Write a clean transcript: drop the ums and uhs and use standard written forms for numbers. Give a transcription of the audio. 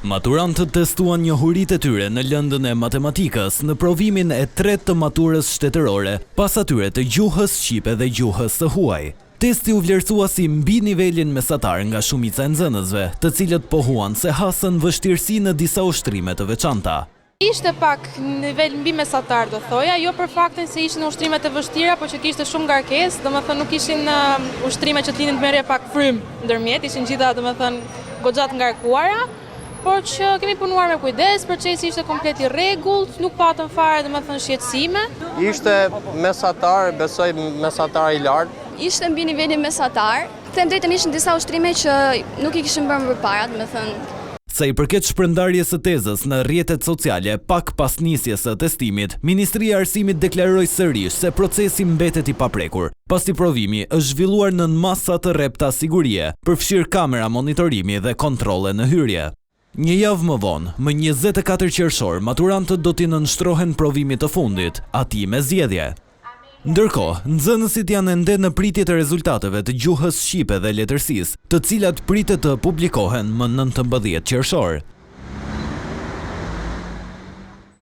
Maturantët testuan njohuritë e tyre në lëndën e matematikës në provimin e tretë të maturës shtetërore, pas atyre të gjuhës shqipe dhe gjuhës së huaj. Testi u vlerësua si mbi nivelin mesatar nga shumica e nxënësve, të cilët pohuan se hasën vështirësi në disa ushtrime të veçanta. Ishte pak nivel mbi mesatar do thoja, jo për faktin se ishin ushtrimet e vështira, por që kishte shumë ngarkesë, domethënë nuk ishin ushtrime që t'linin të merrje pak frym ndërmjet, ishin gjitha domethënë goxha të ngarkuara, por që kemi punuar me kujdes, procesi ishte komplet i rregullt, nuk patëm fare domethënë shqetësime. Ishte mesatar, besoj mesatar i lartë. Ishte mbi nivelin mesatar. Them drejtën ishin disa ushtrime që nuk i kishim bërë më përpara, domethënë. Sa i përket shpërndarjes së tezës në rrjetet sociale pak pas nisjes së testimit, Ministria e Arsimit deklaroi sërish se procesi mbetet i paprekur. Pasi provimi është zhvilluar në masa të rrepta sigurie, përfshir kamera monitorimi dhe kontrolle në hyrje. Një javë më vonë, më 24 qershor, maturantët do t'i nënshtrohen provimit të fundit, atij me zgjedhje. Ndërkohë, nxënësit janë ende në pritje të rezultateve të gjuhës shqipe dhe letërsisë, të cilat pritet të publikohen më 19 qershor.